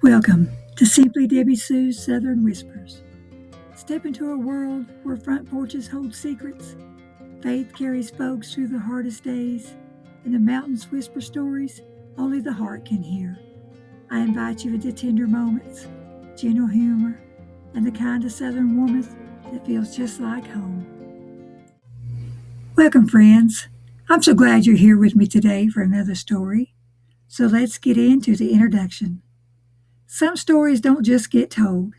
Welcome to Simply Debbie Sue's Southern Whispers. Step into a world where front porches hold secrets, faith carries folks through the hardest days, and the mountains whisper stories only the heart can hear. I invite you into tender moments, gentle humor, and the kind of Southern warmth that feels just like home. Welcome, friends. I'm so glad you're here with me today for another story. So let's get into the introduction. Some stories don't just get told.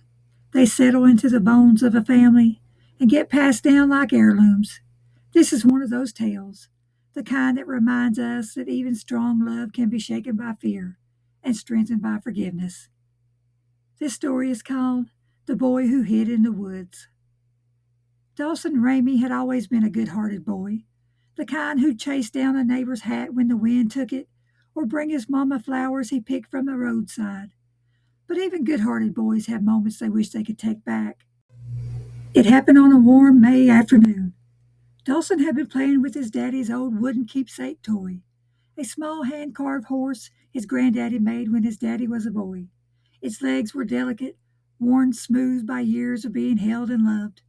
They settle into the bones of a family and get passed down like heirlooms. This is one of those tales, the kind that reminds us that even strong love can be shaken by fear and strengthened by forgiveness. This story is called The Boy Who Hid in the Woods. Dawson Ramey had always been a good-hearted boy, the kind who'd chase down a neighbor's hat when the wind took it, or bring his mama flowers he picked from the roadside. But even good-hearted boys have moments they wish they could take back. It happened on a warm May afternoon. Dawson had been playing with his daddy's old wooden keepsake toy, a small hand-carved horse his granddaddy made when his daddy was a boy. Its legs were delicate, worn smooth by years of being held and loved.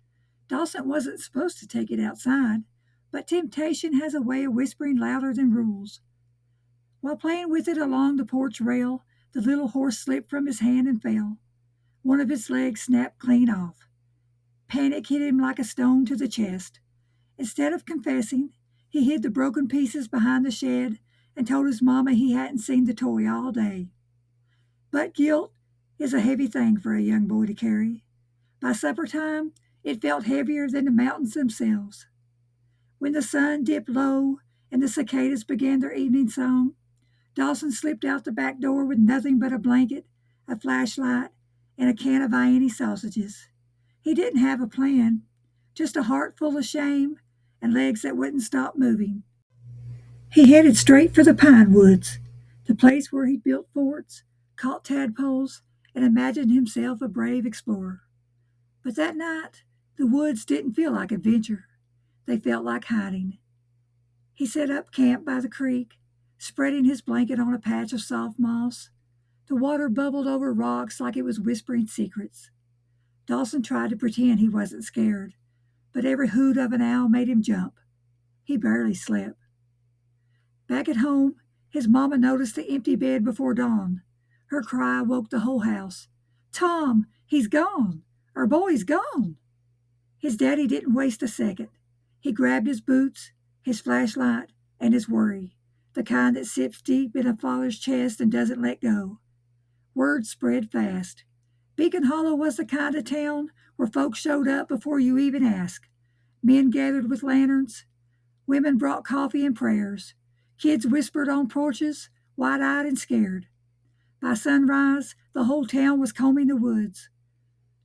Dawson wasn't supposed to take it outside, but temptation has a way of whispering louder than rules. While playing with it along the porch rail, the little horse slipped from his hand and fell. One of its legs snapped clean off. Panic hit him like a stone to the chest. Instead of confessing, he hid the broken pieces behind the shed and told his mama he hadn't seen the toy all day. But guilt is a heavy thing for a young boy to carry. By supper time, it felt heavier than the mountains themselves. When the sun dipped low and the cicadas began their evening song, Dawson slipped out the back door with nothing but a blanket, a flashlight, and a can of Vienna sausages. He didn't have a plan, just a heart full of shame and legs that wouldn't stop moving. He headed straight for the pine woods, the place where he built forts, caught tadpoles, and imagined himself a brave explorer. But that night, the woods didn't feel like adventure. They felt like hiding. He set up camp by the creek, spreading his blanket on a patch of soft moss. The water bubbled over rocks like it was whispering secrets. Dawson tried to pretend he wasn't scared, but every hoot of an owl made him jump. He barely slept. Back at home, his mama noticed the empty bed before dawn. Her cry woke the whole house. "Tom, he's gone! Our boy's gone!" His daddy didn't waste a second. He grabbed his boots, his flashlight, and his worry, the kind that sits deep in a father's chest and doesn't let go. Word spread fast. Beacon Hollow was the kind of town where folks showed up before you even asked. Men gathered with lanterns. Women brought coffee and prayers. Kids whispered on porches, wide-eyed and scared. By sunrise, the whole town was combing the woods.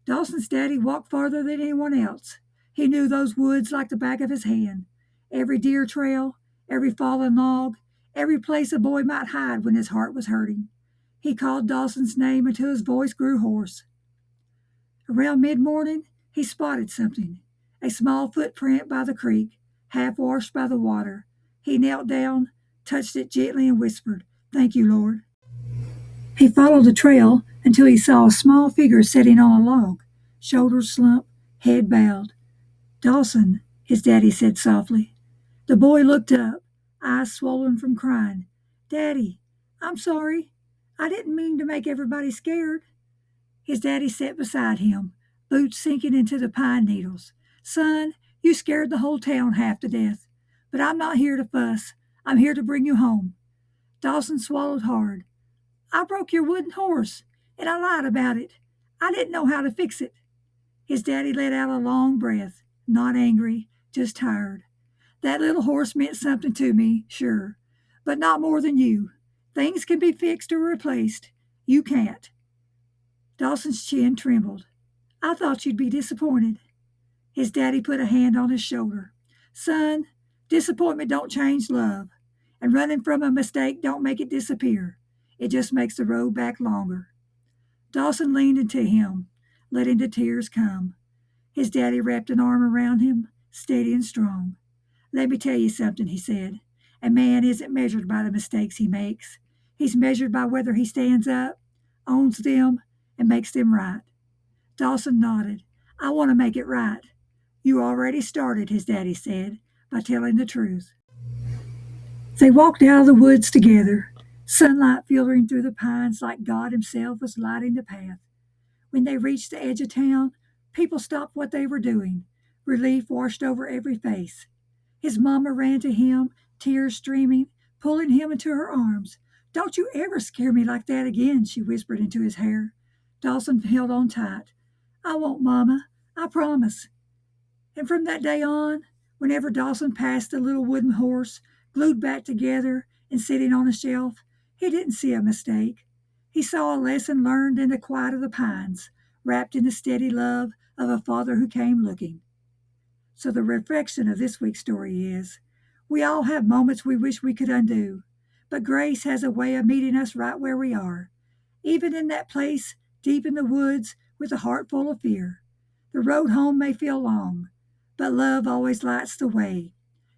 Dawson's daddy walked farther than anyone else. He knew those woods like the back of his hand. Every deer trail, every fallen log, every place a boy might hide when his heart was hurting. He called Dawson's name until his voice grew hoarse. Around mid-morning, he spotted something, a small footprint by the creek, half washed by the water. He knelt down, touched it gently, and whispered, "Thank you, Lord." He followed the trail until he saw a small figure sitting on a log, shoulders slumped, head bowed. "Dawson," his daddy said softly. The boy looked up, eyes swollen from crying. "Daddy, I'm sorry. I didn't mean to make everybody scared." His daddy sat beside him, boots sinking into the pine needles. "Son, you scared the whole town half to death. But I'm not here to fuss. I'm here to bring you home." Dawson swallowed hard. "I broke your wooden horse, and I lied about it. I didn't know how to fix it." His daddy let out a long breath, not angry, just tired. "That little horse meant something to me, sure, but not more than you. Things can be fixed or replaced. You can't." Dawson's chin trembled. "I thought you'd be disappointed." His daddy put a hand on his shoulder. "Son, disappointment don't change love, and running from a mistake don't make it disappear. It just makes the road back longer." Dawson leaned into him, letting the tears come. His daddy wrapped an arm around him, steady and strong. "Let me tell you something," he said. "A man isn't measured by the mistakes he makes. He's measured by whether he stands up, owns them, and makes them right. Dawson nodded. I want to make it right. You already started, his daddy said, by telling the truth. They walked out of the woods together, sunlight filtering through the pines like God himself was lighting the path. When they reached the edge of town, people stopped what they were doing. Relief washed over every face. His mama ran to him, tears streaming, pulling him into her arms. Don't you ever scare me like that again, she whispered into his hair. Dawson held on tight. I won't, Mama. I promise. And from that day on, whenever Dawson passed the little wooden horse, glued back together and sitting on a shelf, he didn't see a mistake. He saw a lesson learned in the quiet of the pines, wrapped in the steady love of a father who came looking. So the reflection of this week's story is, we all have moments we wish we could undo, but grace has a way of meeting us right where we are, even in that place deep in the woods with a heart full of fear. The road home may feel long, but love always lights the way.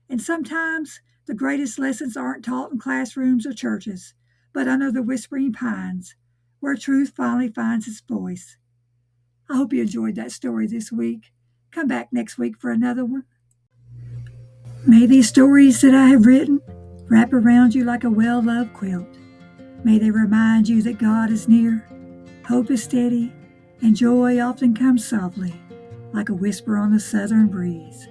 And sometimes the greatest lessons aren't taught in classrooms or churches, but under the whispering pines, where truth finally finds its voice. I hope you enjoyed that story this week. Come back next week for another one. May these stories that I have written wrap around you like a well-loved quilt. May they remind you that God is near, hope is steady, and joy often comes softly, like a whisper on the southern breeze.